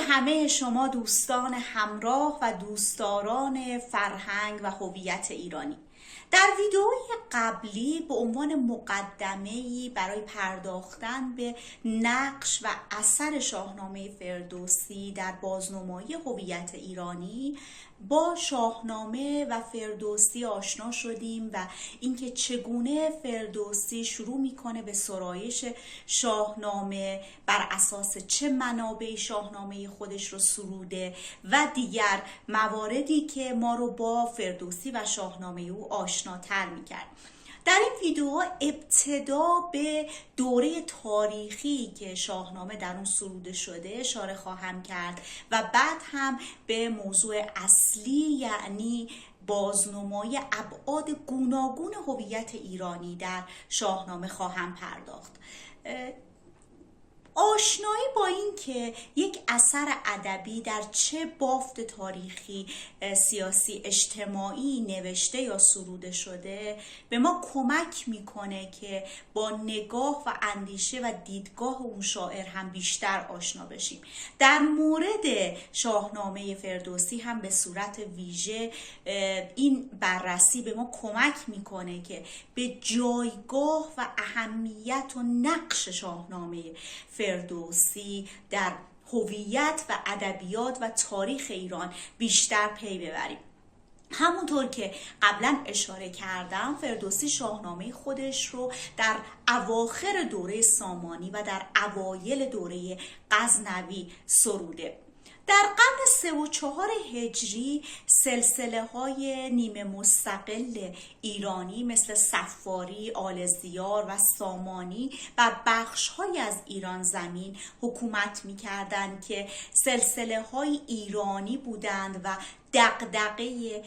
همه شما دوستان همراه و دوستداران فرهنگ و هویت ایرانی. در ویدئوی قبلی به عنوان مقدمه‌ای برای پرداختن به نقش و اثر شاهنامه فردوسی در بازنمایی هویت ایرانی با شاهنامه و فردوسی آشنا شدیم و اینکه چگونه فردوسی شروع میکنه به سرایش شاهنامه، بر اساس چه منابع شاهنامه خودش رو سروده و دیگر مواردی که ما رو با فردوسی و شاهنامه او آشناتر میکرد. در این ویدیو ابتدا به دوره تاریخی که شاهنامه در اون سروده شده اشاره خواهم کرد و بعد هم به موضوع اصلی، یعنی بازنمایی ابعاد گوناگون هویت ایرانی در شاهنامه خواهم پرداخت. آشنایی با این که یک اثر ادبی در چه بافت تاریخی، سیاسی، اجتماعی نوشته یا سروده شده به ما کمک میکنه که با نگاه و اندیشه و دیدگاه اون شاعر هم بیشتر آشنا بشیم. در مورد شاهنامه فردوسی هم به صورت ویژه این بررسی به ما کمک میکنه که به جایگاه و اهمیت و نقش شاهنامه فردوسی در هویت و ادبیات و تاریخ ایران بیشتر پی ببریم. همونطور که قبلا اشاره کردم، فردوسی شاهنامه خودش رو در اواخر دوره سامانی و در اوایل دوره غزنوی سروده. در قرن 3 و 4 هجری سلسله های نیمه مستقل ایرانی مثل صفاری، آلزیار و سامانی بر بخش های از ایران زمین حکومت می کردند که سلسله های ایرانی بودند و دغدغه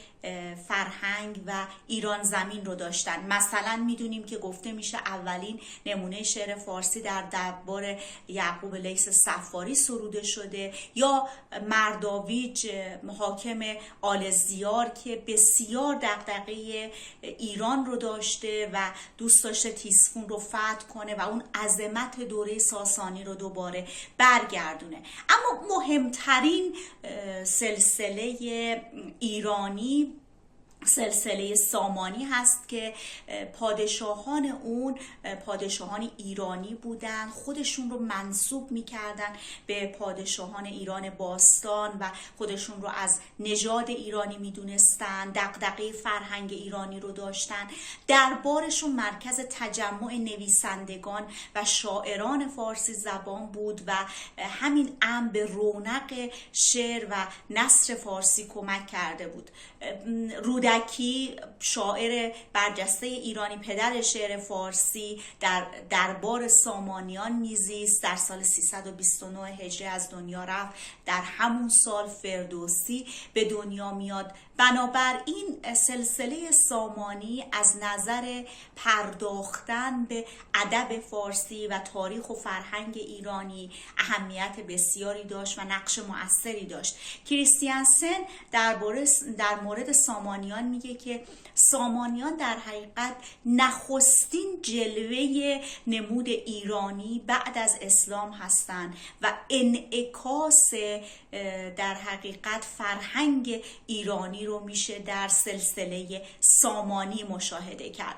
فرهنگ و ایران زمین رو داشتن. مثلا میدونیم که گفته میشه اولین نمونه شعر فارسی در دربار یعقوب لیث صفاری سروده شده، یا مرداویج حاکم آلزیار که بسیار دغدغه ایران رو داشته و دوست داشته تیسفون رو فتح کنه و اون عظمت دوره ساسانی رو دوباره برگردونه. اما مهمترین سلسله ایرانی سلسله سامانی هست که پادشاهان اون پادشاهان ایرانی بودن، خودشون رو منسوب میکردن به پادشاهان ایران باستان و خودشون رو از نژاد ایرانی میدونستن، دغدغه فرهنگ ایرانی رو داشتن. دربارشون مرکز تجمع نویسندگان و شاعران فارسی زبان بود و همین امر به رونق شعر و نثر فارسی کمک کرده بود. رودکی، شاعر برجسته ایرانی، پدر شعر فارسی، در دربار سامانیان میزیست. در سال 329 هجری از دنیا رفت. در همون سال فردوسی به دنیا میاد. بنابراین سلسله سامانی از نظر پرداختن به ادب فارسی و تاریخ و فرهنگ ایرانی اهمیت بسیاری داشت و نقش مؤثری داشت. کریستیانسن در مورد سامانیان میگه که سامانیان در حقیقت نخستین جلوه نمود ایرانی بعد از اسلام هستند و انعکاس در حقیقت فرهنگ ایرانی رو میشه در سلسله سامانی مشاهده کرد.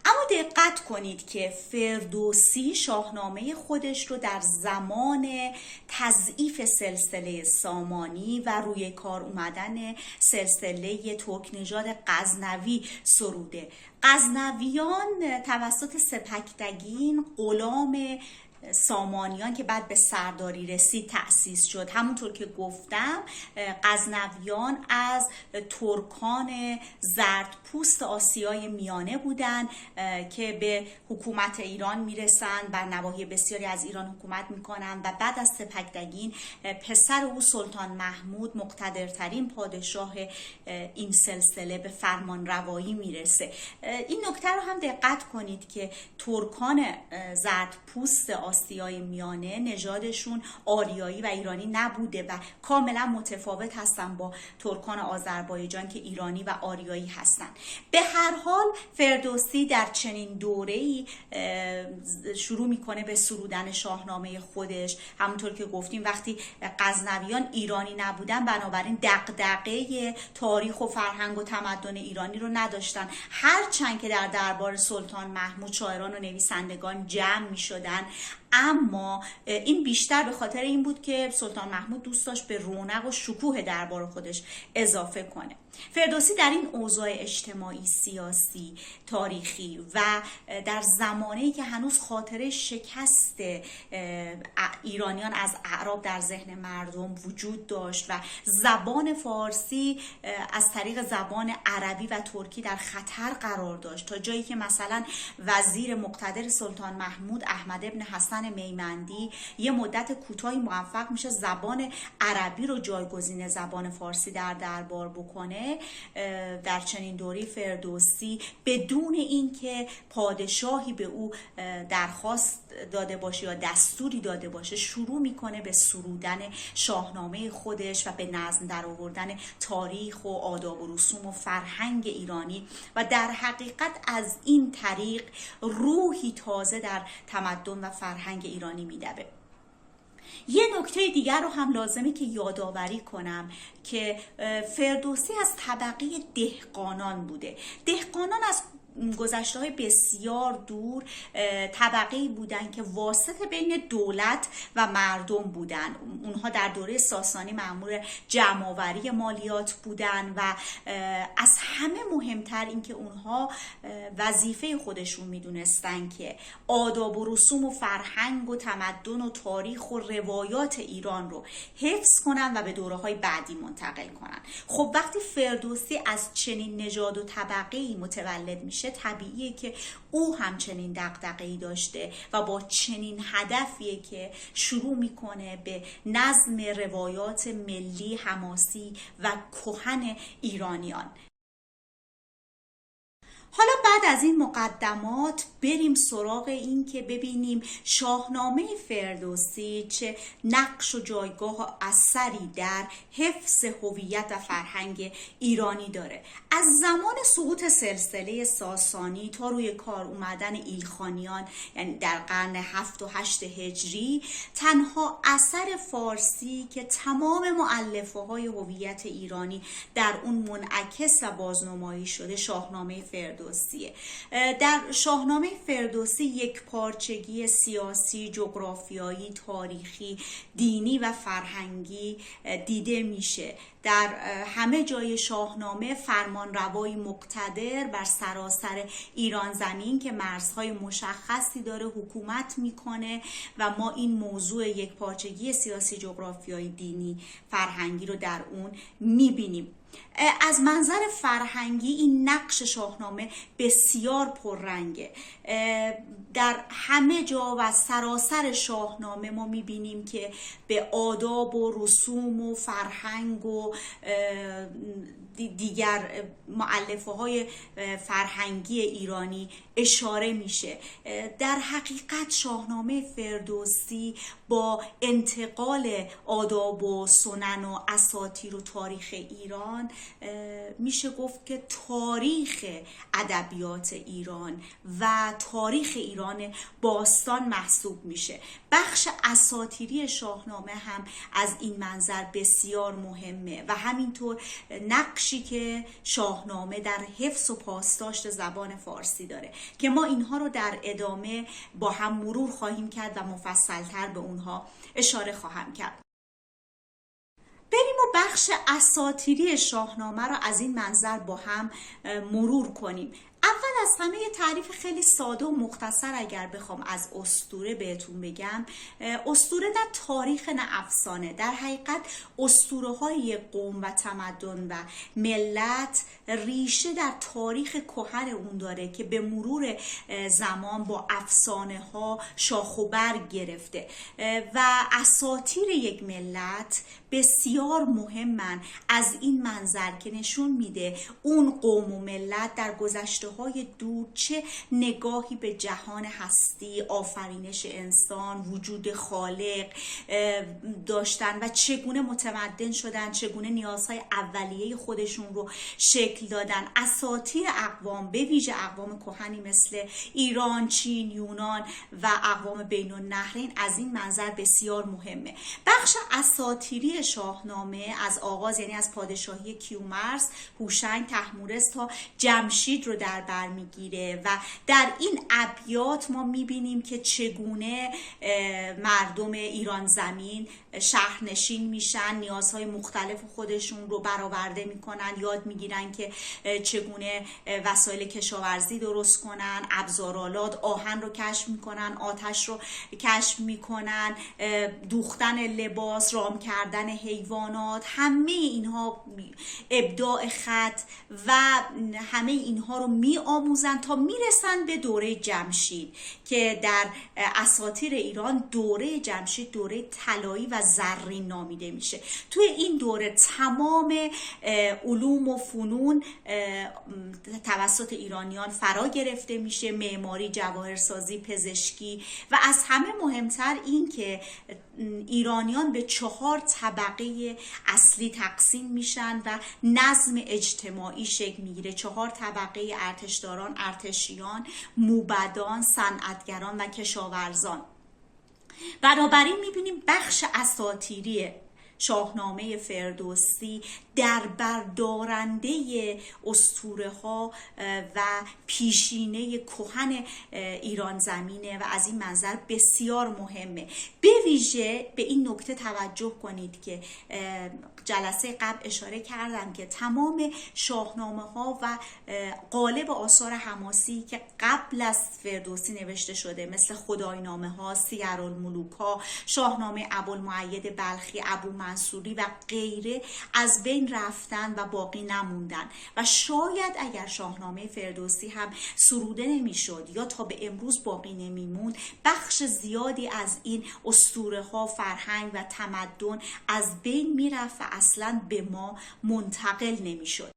اما دقت کنید که فردوسی شاهنامه خودش رو در زمان تضعیف سلسله سامانی و روی کار اومدن سلسله ترک‌نژاد غزنوی سروده. غزنویان توسط سپکتگین غلام سامانیان که بعد به سرداری رسید تأسیس شد. همونطور که گفتم غزنویان از ترکان زردپوست آسیای میانه بودند که به حکومت ایران میرسند، بر نواحی بسیاری از ایران حکومت میکنند و بعد از سپکتگین پسر او سلطان محمود مقتدرترین پادشاه این سلسله به فرمان روایی میرسه. این نکته رو هم دقت کنید که ترکان زردپوست آسیای میانه نژادشون آریایی و ایرانی نبوده و کاملا متفاوت هستن با ترکان آذربایجان که ایرانی و آریایی هستن. به هر حال فردوسی در چنین دوره‌ای شروع میکنه به سرودن شاهنامه خودش. همونطور که گفتیم وقتی غزنویان ایرانی نبودن بنابراین دغدغه تاریخ و فرهنگ و تمدن ایرانی رو نداشتن، هرچند که در دربار سلطان محمود شاعران و نویسندگان جمع می شدن، اما این بیشتر به خاطر این بود که سلطان محمود دوست داشت به رونق و شکوه دربار خودش اضافه کنه. فردوسی در این اوضاع اجتماعی، سیاسی، تاریخی و در زمانه‌ای که هنوز خاطره شکست ایرانیان از اعراب در ذهن مردم وجود داشت و زبان فارسی از طریق زبان عربی و ترکی در خطر قرار داشت، تا جایی که مثلا وزیر مقتدر سلطان محمود احمد ابن حسن میمندی یه مدت کوتاهی موفق میشه زبان عربی رو جایگزین زبان فارسی در دربار بکنه. در چنین دوری فردوسی بدون اینکه پادشاهی به او درخواست داده باشه یا دستوری داده باشه شروع میکنه به سرودن شاهنامه خودش و به نظم در آوردن تاریخ و آداب و رسوم و فرهنگ ایرانی و در حقیقت از این طریق روحی تازه در تمدن و فرهنگ ایرانی میدوه. یه نکته دیگر رو هم لازمه که یادآوری کنم که فردوسی از طبقه دهقانان بوده. دهقانان از گذشته‌های بسیار دور طبقه‌ای بودن که واسط بین دولت و مردم بودن. اونها در دوره ساسانی مأمور جمع‌آوری مالیات بودن و از همه مهمتر این که اونها وظیفه خودشون میدونستن که آداب و رسوم و فرهنگ و تمدن و تاریخ و روایات ایران رو حفظ کنن و به دوره‌های بعدی منتقل کنن. خب وقتی فردوسی از چنین نژاد و طبقه‌ای متولد میشه طبیعیه که او همچنین دغدغه‌ای داشته و با چنین هدفیه که شروع میکنه به نظم روایات ملی حماسی و کهن ایرانیان. حالا بعد از این مقدمات بریم سراغ این که ببینیم شاهنامه فردوسی چه نقش و جایگاه و اثری در حفظ هویت و فرهنگ ایرانی داره. از زمان سقوط سلسله ساسانی تا روی کار اومدن ایلخانیان، یعنی در قرن 7 و 8 هجری، تنها اثر فارسی که تمام مؤلفه‌های هویت ایرانی در اون منعکس و بازنمایی شده شاهنامه فردوسیه. در شاهنامه فردوسی یک پارچگی سیاسی، جغرافیایی، تاریخی، دینی و فرهنگی دیده میشه. در همه جای شاهنامه فرمانروایی مقتدر بر سراسر ایران زمین که مرزهای مشخصی داره حکومت میکنه و ما این موضوع یک پارچگی سیاسی، جغرافیایی، دینی، فرهنگی رو در اون میبینیم. از منظر فرهنگی این نقش شاهنامه بسیار پررنگه. در همه جا و سراسر شاهنامه ما میبینیم که به آداب و رسوم و فرهنگ و دیگر مؤلفه‌های فرهنگی ایرانی اشاره میشه. در حقیقت شاهنامه فردوسی با انتقال آداب و سنن و اساطیر و تاریخ ایران میشه گفت که تاریخ ادبیات ایران و تاریخ ایران باستان محسوب میشه. بخش اساطیری شاهنامه هم از این منظر بسیار مهمه و همینطور نقشی که شاهنامه در حفظ و پاسداشت زبان فارسی داره که ما اینها رو در ادامه با هم مرور خواهیم کرد و مفصلتر به اونها اشاره خواهم کرد. بریم و بخش اساطیری شاهنامه رو از این منظر با هم مرور کنیم. اول از همه یه تعریف خیلی ساده و مختصر اگر بخوام از اسطوره بهتون بگم، اسطوره نه تاریخ نه افسانه. در حقیقت اسطوره های قوم و تمدن و ملت ریشه در تاریخ کهن اون داره که به مرور زمان با افسانه ها شاخ و برگ گرفته و اساطیر یک ملت بسیار مهمن از این منظر که نشون میده اون قوم و ملت در گذشته های دور چه نگاهی به جهان هستی، آفرینش انسان، وجود خالق داشتن و چگونه متمدن شدن، چگونه نیازهای اولیه خودشون رو شکل دادن. اساطیر اقوام، به ویژه اقوام کهنی مثل ایران، چین، یونان و اقوام بین النهرین از این منظر بسیار مهمه. بخش اساطیری شاهنامه از آغاز، یعنی از پادشاهی کیومرث، هوشنگ، طهمورث تا جمشید رو در بر میگیره و در این ابیات ما میبینیم که چگونه مردم ایران زمین شهرنشین میشن، نیازهای مختلف خودشون رو برآورده میکنن، یاد میگیرن که چگونه وسایل کشاورزی درست کنن، ابزارآلات، آهن رو کشف میکنن، آتش رو کشف میکنن، دوختن لباس، رام کردن حیوانات، همه اینها، ابداع خط و همه اینها رو میآموزن تا میرسن به دوره جمشید که در اساطیر ایران دوره جمشید دوره طلایی و زرین نامیده میشه. توی این دوره تمام علوم و فنون توسط ایرانیان فرا گرفته میشه، معماری، جواهرسازی، پزشکی و از همه مهمتر این که ایرانیان به 4 طبقه اصلی تقسیم میشن و نظم اجتماعی شکل میگیره. 4 طبقه: ارتشداران، ارتشیان، موبدان، صنعتگران و کشاورزان. بنابراین میبینیم بخش اساطیری شاهنامه فردوسی در بردارنده اسطوره ها و پیشینه کهن ایران زمینه و از این منظر بسیار مهمه. به ویژه به این نکته توجه کنید که جلسه قبل اشاره کردم که تمام شاهنامه ها و قالب آثار حماسی که قبل از فردوسی نوشته شده مثل خداینامه ها، سیرالملوک ها، شاهنامه ابوالمعید بلخی، ابو منصوری و غیره از بین رفتن و باقی نموندن و شاید اگر شاهنامه فردوسی هم سروده نمیشد یا تا به امروز باقی نمیموند، بخش زیادی از این اسطوره ها، فرهنگ و تمدن از بین میرفت و اصلا به ما منتقل نمیشد.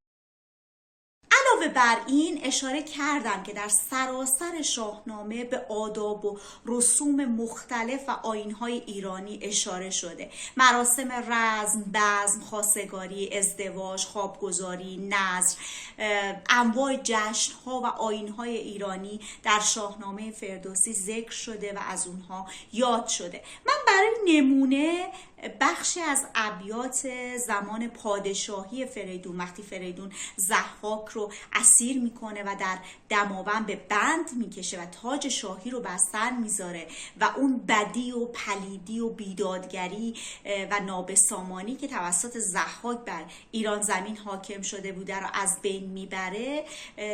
علاوه بر این اشاره کردم که در سراسر شاهنامه به آداب و رسوم مختلف و آیین‌های ایرانی اشاره شده. مراسم رزم، بزم، خواستگاری، ازدواج، خوابگذاری، نذر، انواع جشن‌ها و آیین‌های ایرانی در شاهنامه فردوسی ذکر شده و از اونها یاد شده. من برای نمونه بخشی از ابیات زمان پادشاهی فریدون، وقتی فریدون ضحاک رو اسیر میکنه و در دماوند به بند میکشه و تاج شاهی رو بر سر میذاره و اون بدی و پلیدی و بیدادگری و نابسامانی که توسط ضحاک بر ایران زمین حاکم شده بوده رو از بین میبره،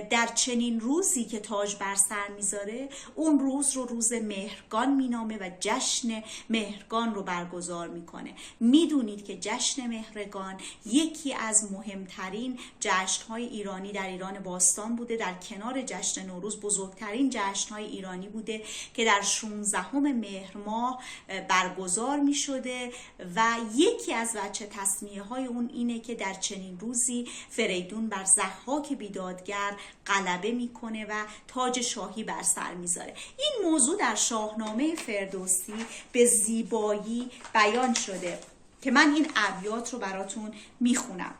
در چنین روزی که تاج بر سر میذاره اون روز رو روز مهرگان مینامه و جشن مهرگان رو برگزار میکنه. میدونید که جشن مهرگان یکی از مهمترین جشن‌های ایرانی در ایران باستان بوده. در کنار جشن نوروز بزرگترین جشن‌های ایرانی بوده که در 16 مهر ماه برگزار می شده و یکی از وجه تسمیه‌های اون اینه که در چنین روزی فریدون بر ضحاک بیدادگر غلبه میکنه و تاج شاهی بر سر میذاره. این موضوع در شاهنامه فردوسی به زیبایی بیان شده که من این ابیات رو براتون میخونم.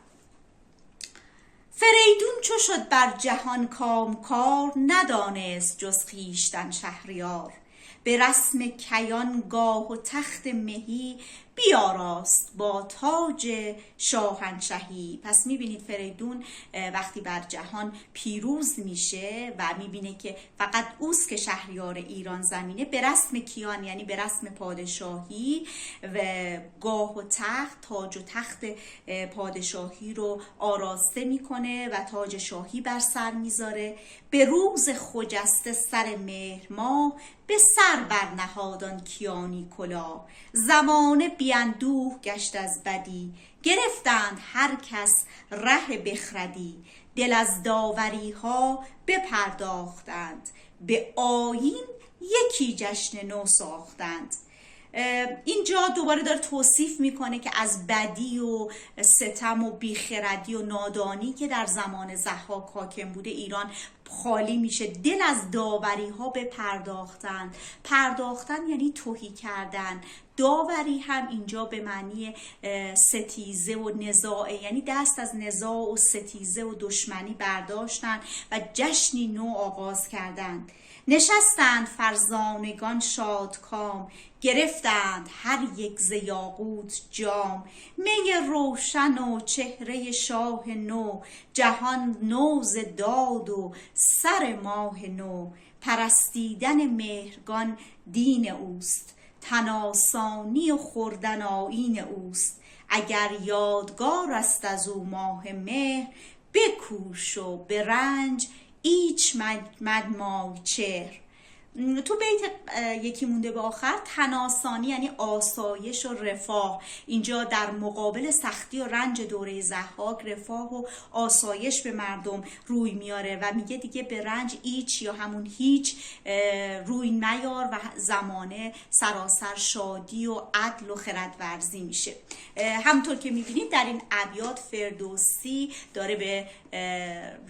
فریدون چو شد بر جهان کامکار، ندانست جز خویشتن شهریار. به رسم کیان گاه و تخت مهی، بیاراست با تاج شاهنشهی. پس میبینید فریدون وقتی بر جهان پیروز میشه و میبینه که فقط اوست که شهریار ایران زمینه، به رسم کیان یعنی به رسم پادشاهی و گاه و تخت، تاج و تخت پادشاهی رو آراسته میکنه و تاج شاهی بر سر میذاره. به روز خجسته سر مهر ماه، به سر برنهادان کیانی کلاه. زمانه بیندوه گشت از بدی، گرفتند هر کس ره بخردی. دل از داوری ها بپرداختند، به آیین یکی جشن نو ساختند. اینجا دوباره داره توصیف میکنه که از بدی و ستم و بیخردی و نادانی که در زمان ضحاک حاکم بوده ایران خالی میشه. دل از داوری ها به پرداختن یعنی تهی کردن. داوری هم اینجا به معنی ستیزه و نزاعه، یعنی دست از نزاع و ستیزه و دشمنی برداشتن و جشنی نو آغاز کردند. نشستند فرزانگان شادکام، گرفتند هر یک ز یاقوت جام. می روشن و چهره شاه نو، جهان نو ز داد و سر ماه نو. پرستیدن مهرگان دین اوست، تن آسانی و خوردن آیین اوست. اگر یادگار است از او ماه مهر، بکوش و به رنج ایچ مدمای چهر. تو بیت یکی مونده به آخر، تن آسانی یعنی آسایش و رفاه. اینجا در مقابل سختی و رنج دوره ضحاک رفاه و آسایش به مردم روی میاره و میگه دیگه به رنج ایچ یا همون هیچ روی نیار و زمانه سراسر شادی و عدل و خردورزی میشه. همطور که میبینید در این ابیات فردوسی داره به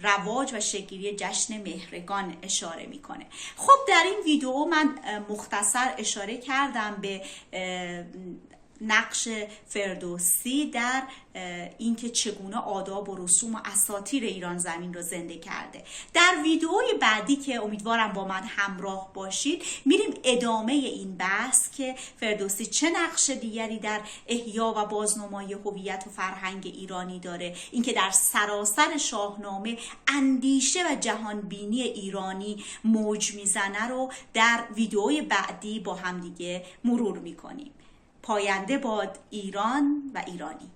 رواج و شکل‌گیری جشن مهرگان اشاره میکنه. خب در این ویدیو من مختصر اشاره کردم به نقش فردوسی در اینکه چگونه آداب و رسوم و اساطیر ایران زمین رو زنده کرده. در ویدیوی بعدی که امیدوارم با من همراه باشید میریم ادامه این بحث که فردوسی چه نقش دیگری در احیا و بازنمایی هویت و فرهنگ ایرانی داره، اینکه در سراسر شاهنامه اندیشه و جهانبینی ایرانی موج میزنه رو در ویدیوی بعدی با هم دیگه مرور میکنیم. پاینده باد ایران و ایرانی.